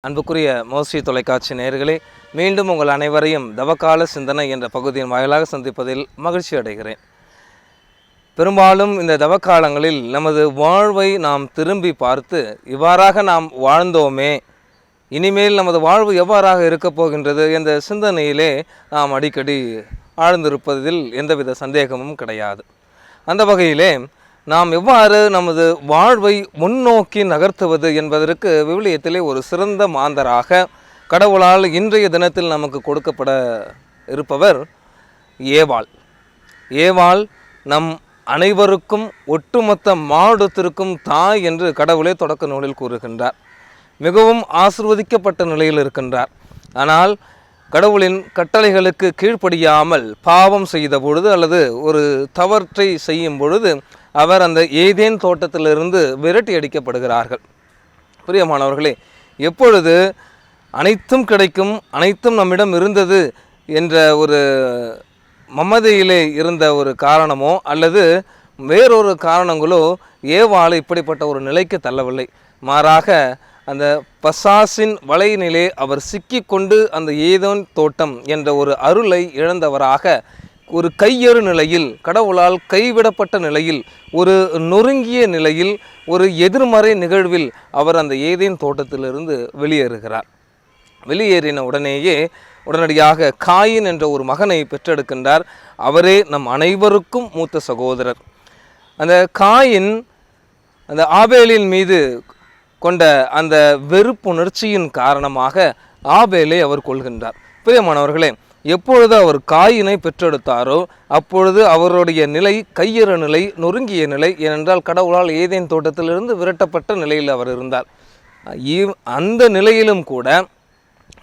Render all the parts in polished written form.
அன்புக்குரிய மோஸ்ட்ரி தொலைக்காட்சி நேயர்களே, மீண்டும் உங்கள் அனைவரையும் தவக்கால சிந்தனை என்ற பகுதியின் வாயிலாக சந்திப்பதில் மகிழ்ச்சி அடைகிறேன். பெரும்பாலும் இந்த தவக்காலங்களில் நமது வாழ்வை நாம் திரும்பி பார்த்து, இவ்வாறாக நாம் வாழ்ந்தோமே, இனிமேல் நமது வாழ்வு எவ்வாறாக இருக்கப் போகின்றது என்ற சிந்தனையிலே நாம் அடிக்கடி ஆழ்ந்திருப்பதில் எந்தவித சந்தேகமும் கிடையாது. அந்த வகையிலே நாம் எவ்வாறு நமது வாழ்வை முன்னோக்கி நகர்த்துவது என்பதற்கு விவிலியத்திலே ஒரு சிறந்த மாந்தராக கடவுளால் இன்றைய தினத்தில் நமக்கு கொடுக்கப்பட இருப்பவர் ஏவாள். ஏவாள் நம் அனைவருக்கும் ஒட்டுமொத்த மானுடத்திற்கும் தாய் என்று கடவுளே தொடக்க நூலில் கூறுகின்றார். மிகவும் ஆசிர்வதிக்கப்பட்ட நிலையில் இருக்கின்றார். ஆனால் கடவுளின் கட்டளைகளுக்கு கீழ்ப்படியாமல் பாவம் செய்த பொழுது அல்லது ஒரு தவற்றை செய்யும் பொழுது அவர் அந்த ஏதேன் தோட்டத்திலிருந்து விரட்டி அடிக்கப்படுகிறார்கள். பிரியமானவர்களே, எப்பொழுது அனைத்தும் கிடைக்கும், அனைத்தும் நம்மிடம் இருந்தது என்ற ஒரு மமதையிலே இருந்த ஒரு காரணமோ அல்லது வேறொரு காரணங்களோ ஏவாளை இப்படிப்பட்ட ஒரு நிலைக்கு தள்ளவில்லை. மாறாக அந்த பசாசின் வலையினிலே அவர் சிக்கிக்கொண்டு அந்த ஏதேன் தோட்டம் என்ற ஒரு அருளை இழந்தவராக ஒரு கையறு நிலையில், கடவுளால் கைவிடப்பட்ட நிலையில், ஒரு நொறுங்கிய நிலையில், ஒரு எதிர்மறை நிகழ்வில் அவர் அந்த ஏதேன் தோட்டத்திலிருந்து வெளியேறுகிறார். வெளியேறின உடனடியாக காயின் என்ற ஒரு மகனை பெற்றெடுக்கின்றார். அவரே நம் அனைவருக்கும் மூத்த சகோதரர். அந்த காயின் அந்த ஆபேலின் மீது கொண்ட அந்த வெறுப்புணர்ச்சியின் காரணமாக ஆபேலை அவர் கொள்கின்றார். பிரியமானவர்களே, எப்பொழுது அவர் காயினை பெற்றெடுத்தாரோ அப்பொழுது அவருடைய நிலை கையறு நிலை, நொறுங்கிய நிலை. ஏனென்றால் கடவுளால் ஏதேன் தோட்டத்திலிருந்து விரட்டப்பட்ட நிலையில் அவர் இருந்தார். அந்த நிலையிலும் கூட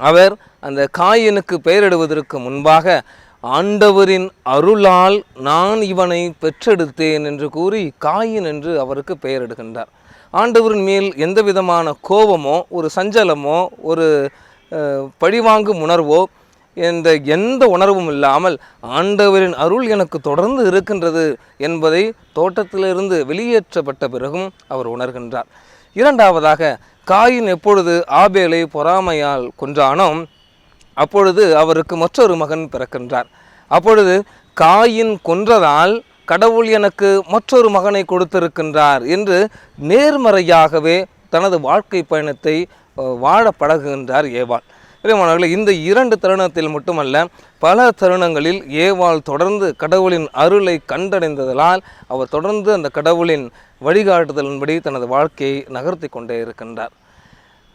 அவர் அந்த காயினுக்கு பெயரிடுவதற்கு முன்பாக ஆண்டவரின் அருளால் நான் இவனை பெற்றெடுத்தேன் என்று கூறி காயின் என்று அவருக்கு பெயரிடுகின்றார். ஆண்டவரின் மேல் எந்த விதமான கோபமோ ஒரு சஞ்சலமோ ஒரு பழிவாங்கும் உணர்வோ எந்த உணர்வும் இல்லாமல் ஆண்டவரின் அருள் எனக்கு தொடர்ந்து இருக்கின்றது என்பதை தோட்டத்திலிருந்து வெளியேற்றப்பட்ட பிறகும் அவர் உணர்கின்றார். இரண்டாவதாக, காயின் எப்பொழுது ஆபேலை பொறாமையால் கொன்றானோ அப்பொழுது அவருக்கு மற்றொரு மகன் பிறக்கின்றார். அப்பொழுது காயின் கொன்றதால் கடவுள் எனக்கு மற்றொரு மகனை கொடுத்திருக்கின்றார் என்று நேர்மறையாகவே தனது வாழ்க்கை பயணத்தை வாழ பழகுகின்றார் ஏவாள். பிரியமானவர்களே, இந்த இரண்டு தருணத்தில் மட்டுமல்ல, பல தருணங்களில் ஏவாள் தொடர்ந்து கடவுளின் அருளை கண்டடைந்ததால் அவர் தொடர்ந்து அந்த கடவுளின் வழிகாட்டுதலின்படி தனது வாழ்க்கையை நகர்த்தி கொண்டே இருக்கின்றார்.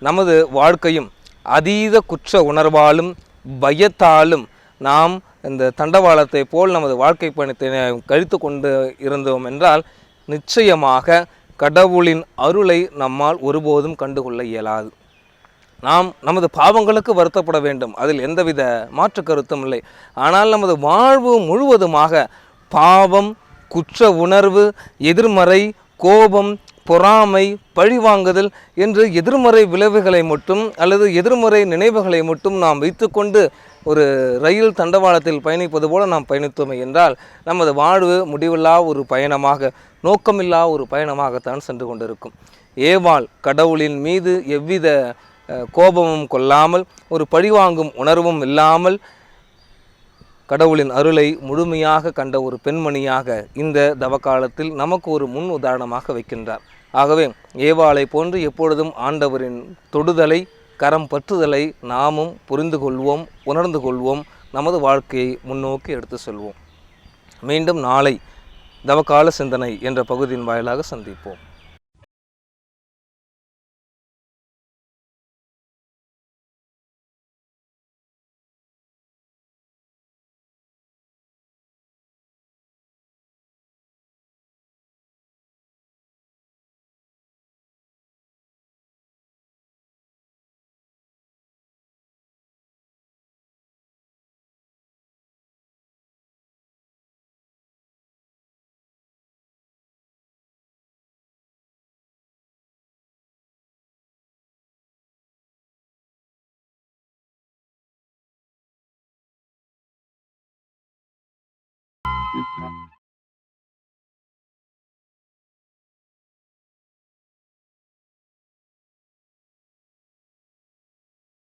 நமது வாழ்க்கையும் அதீத குற்ற உணர்வாலும் பயத்தாலும் நாம் இந்த தண்டவாளத்தை போல் நமது வாழ்க்கை பயணத்தை கழித்து கொண்டு இருந்தோம் என்றால் நிச்சயமாக கடவுளின் அருளை நம்மால் ஒருபோதும் கண்டுகொள்ள இயலாது. நாம் நமது பாவங்களுக்கு வருத்தப்பட வேண்டும், அதில் எந்தவித மாற்று கருத்தும் இல்லை. ஆனால் நமது வாழ்வு முழுவதுமாக பாவம், குற்ற உணர்வு, எதிர்மறை, கோபம், பொறாமை, பழிவாங்குதல் என்று எதிர்மறை விளைவுகளை மட்டும் அல்லது எதிர்மறை நினைவுகளை மட்டும் நாம் வைத்துக்கொண்டு ஒரு ரயில் தண்டவாளத்தில் பயணிப்பது போல நாம் பயணித்தோமே என்றால் நமது வாழ்வு முடிவில்லா ஒரு பயணமாக, நோக்கமில்லா ஒரு பயணமாகத்தான் சென்று கொண்டிருக்கும். ஏவாள் கடவுளின் மீது எவ்வித கோபமும் கொள்ளாமல், ஒரு பழிவாங்கும் உணர்வும் இல்லாமல் கடவுளின் அருளை முழுமையாக கண்ட ஒரு பெண்மணியாக இந்த தவக்காலத்தில் நமக்கு ஒரு முன் உதாரணமாக வைக்கின்றார். ஆகவே ஏவாளை போன்று எப்பொழுதும் ஆண்டவரின் தொடுதலை, கரம் பற்றுதலை நாமும் புரிந்து கொள்வோம், உணர்ந்து கொள்வோம், நமது வாழ்க்கையை முன்னோக்கி எடுத்து செல்வோம். மீண்டும் நாளை தவக்கால சிந்தனை என்ற பகுதியின் வாயிலாக சந்திப்போம். Thank you.